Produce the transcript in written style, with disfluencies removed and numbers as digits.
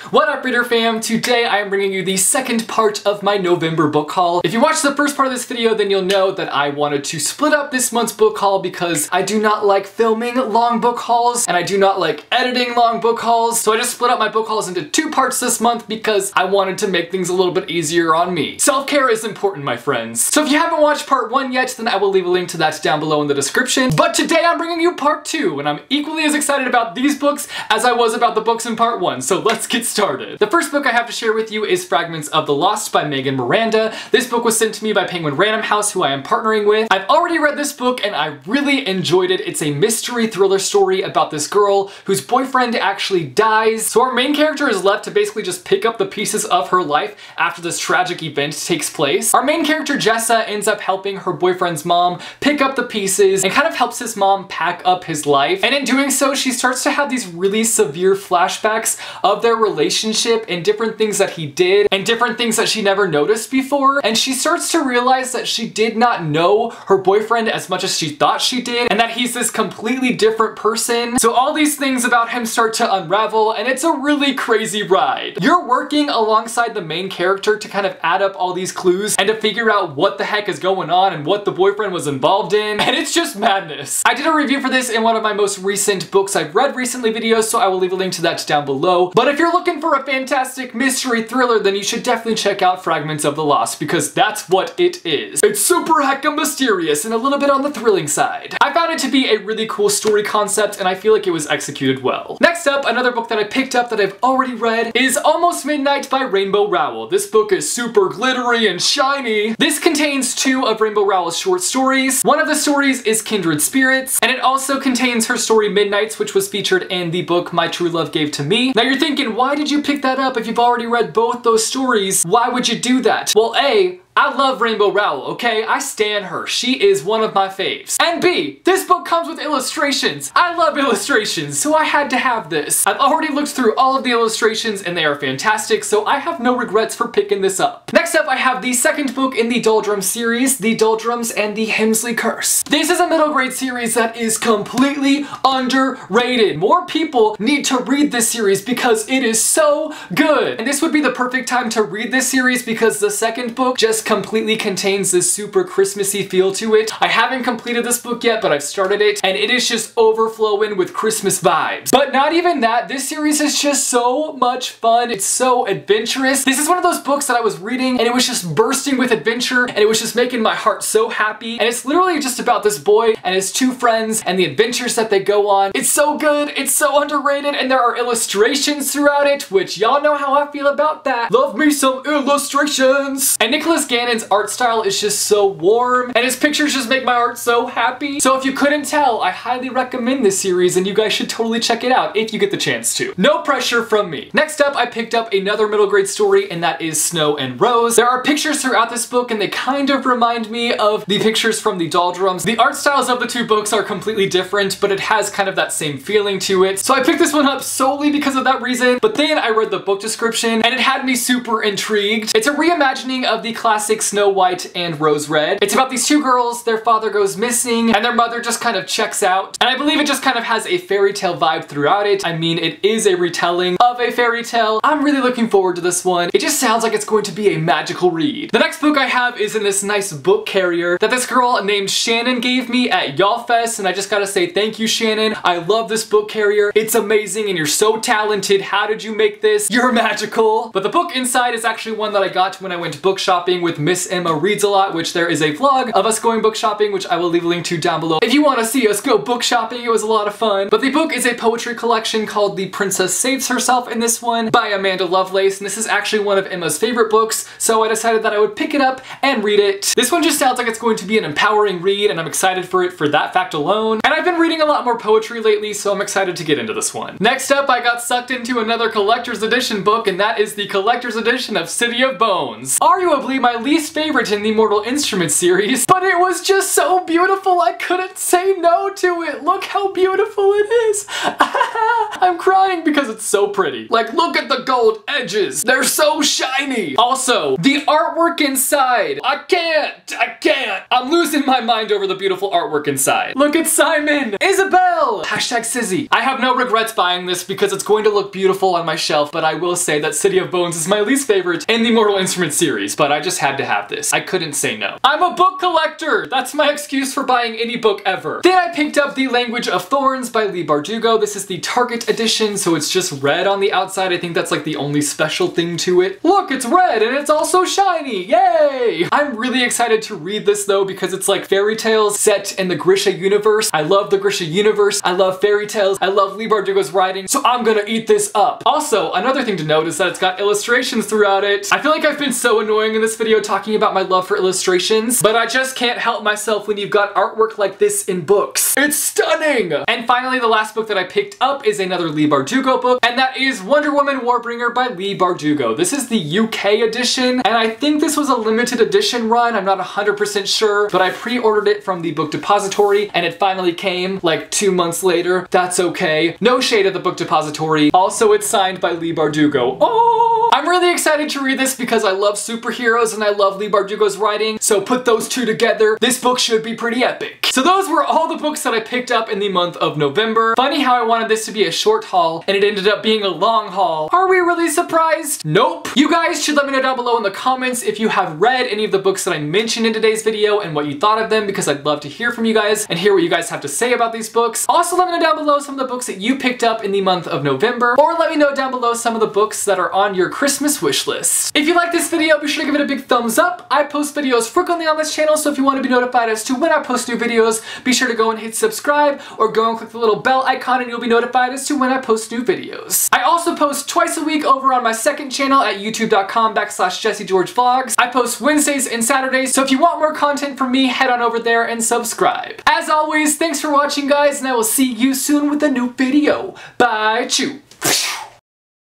What up, reader fam? Today I am bringing you the second part of my November book haul. If you watched the first part of this video, then you'll know that I wanted to split up this month's book haul because I do not like filming long book hauls and I do not like editing long book hauls. So I just split up my book hauls into two parts this month because I wanted to make things a little bit easier on me. Self-care is important, my friends. So if you haven't watched part 1 yet, then I will leave a link to that down below in the description. But today I'm bringing you part 2 and I'm equally as excited about these books as I was about the books in part 1. So let's get started. The first book I have to share with you is Fragments of the Lost by Miranda. This book was sent to me by Penguin Random House, who I am partnering with. I've already read this book and I really enjoyed it. It's a mystery thriller story about this girl whose boyfriend actually dies. So our main character is left to basically just pick up the pieces of her life after this tragic event takes place. Our main character Jessa ends up helping her boyfriend's mom pick up the pieces and kind of helps his mom pack up his life. And in doing so, she starts to have these really severe flashbacks of their relationship and different things that he did and different things that she never noticed before. And she starts to realize that she did not know her boyfriend as much as she thought she did and that he's this completely different person. So all these things about him start to unravel and it's a really crazy ride. You're working alongside the main character to kind of add up all these clues and to figure out what the heck is going on and what the boyfriend was involved in, and it's just madness. I did a review for this in one of my most recent books I've read recently videos, so I will leave a link to that down below. But if you're looking for a fantastic mystery thriller, then you should definitely check out Fragments of the Lost, because that's what it is. It's super hecka mysterious and a little bit on the thrilling side. I found it to be a really cool story concept and I feel like it was executed well. Next up, another book that I picked up that I've already read is Almost Midnight by Rainbow Rowell. This book is super glittery and shiny. This contains 2 of Rainbow Rowell's short stories. One of the stories is Kindred Spirits, and it also contains her story Midnights, which was featured in the book My True Love Gave to Me. Now you're thinking, why did you pick that up if you've already read both those stories? Why would you do that? Well, A, I love Rainbow Rowell, okay? I stan her. She is one of my faves. And B, this book comes with illustrations. I love illustrations, so I had to have this. I've already looked through all of the illustrations and they are fantastic, so I have no regrets for picking this up. Next up, I have the second book in the Doldrums series, The Doldrums and the Hemsley Curse. This is a middle grade series that is completely underrated. More people need to read this series because it is so good. And this would be the perfect time to read this series because the second book just completely contains this super Christmassy feel to it. I haven't completed this book yet, but I've started it, and it is just overflowing with Christmas vibes. But not even that, this series is just so much fun. It's so adventurous. This is one of those books that I was reading, and it was just bursting with adventure, and it was just making my heart so happy. And it's literally just about this boy and his 2 friends and the adventures that they go on. It's so good, it's so underrated, and there are illustrations throughout it, which y'all know how I feel about that. Love me some illustrations! And Nicholas Gannon's art style is just so warm, and his pictures just make my heart so happy. So if you couldn't tell, I highly recommend this series, and you guys should totally check it out if you get the chance to. No pressure from me. Next up, I picked up another middle grade story, and that is Snow and Rose. There are pictures throughout this book, and they kind of remind me of the pictures from the Doldrums. The art styles of the 2 books are completely different, but it has kind of that same feeling to it. So I picked this one up solely because of that reason, but then I read the book description, and it had me super intrigued. It's a reimagining of the classic Snow White and Rose Red. It's about these 2 girls, their father goes missing, and their mother just kind of checks out. And I believe it just kind of has a fairy tale vibe throughout it. I mean, it is a retelling of a fairy tale. I'm really looking forward to this one. It just sounds like it's going to be a magical read. The next book I have is in this nice book carrier that this girl named Shannon gave me at YALLFest, and I just gotta say thank you, Shannon. I love this book carrier. It's amazing, and you're so talented. How did you make this? You're magical. But the book inside is actually one that I got when I went book shopping with Miss Emma Reads a Lot, which there is a vlog of us going book shopping, which I will leave a link to down below if you want to see us go book shopping. It was a lot of fun. But the book is a poetry collection called The Princess Saves Herself in this one by Amanda Lovelace, and this is actually one of Emma's favorite books, so I decided that I would pick it up and read it. This one just sounds like it's going to be an empowering read, and I'm excited for it for that fact alone. And I've been reading a lot more poetry lately, so I'm excited to get into this one. Next up, I got sucked into another collector's edition book, and that is the collector's edition of City of Bones. Arguably my least favorite in the Mortal Instruments series, but it was just so beautiful I couldn't say no to it. Look how beautiful it is. I'm crying because it's so pretty. Like, look at the gold edges. They're so shiny. Also, the artwork inside. I can't. I'm losing my mind over the beautiful artwork inside. Look at Simon, Isabel, hashtag Sizzy. I have no regrets buying this because it's going to look beautiful on my shelf, but I will say that City of Bones is my least favorite in the Mortal Instruments series, but I just had to have this. I couldn't say no. I'm a book collector. That's my excuse for buying any book ever. Then I picked up The Language of Thorns by Leigh Bardugo. This is the Target edition, so it's just red on the outside. I think that's like the only special thing to it. Look, it's red and it's also shiny. Yay! I'm really excited to read this though because it's like fairy tales set in the Grisha universe. I love the Grisha universe. I love fairy tales. I love Leigh Bardugo's writing, so I'm gonna eat this up. Also, another thing to note is that it's got illustrations throughout it. I feel like I've been so annoying in this video talking about my love for illustrations, but I just can't help myself when you've got artwork like this in books. It's stunning! And finally, the last book that I picked up is another Leigh Bardugo book, and that is Wonder Woman Warbringer by Leigh Bardugo. This is the UK edition, and I think this was a limited edition run. I'm not 100% sure, but I pre-ordered it from the Book Depository, and it finally came like 2 months later. That's okay. No shade at the Book Depository. Also, it's signed by Leigh Bardugo. Oh! I'm really excited to read this because I love superheroes and I love Leigh Bardugo's writing, so put those two together, this book should be pretty epic. So those were all the books that I picked up in the month of November. Funny how I wanted this to be a short haul and it ended up being a long haul. Are we really surprised? Nope. You guys should let me know down below in the comments if you have read any of the books that I mentioned in today's video and what you thought of them, because I'd love to hear from you guys and hear what you guys have to say about these books. Also, let me know down below some of the books that you picked up in the month of November, or let me know down below some of the books that are on your Christmas wish list. If you like this video, be sure to give it a big thumbs up. I post videos frequently on this channel, so if you want to be notified as to when I post new videos, be sure to go and hit subscribe or go and click the little bell icon and you'll be notified as to when I post new videos. I also post twice a week over on my second channel at youtube.com/jessegeorgevlogs. I post Wednesdays and Saturdays, so if you want more content from me, head on over there and subscribe. As always, thanks for watching guys, and I will see you soon with a new video. Bye, chew.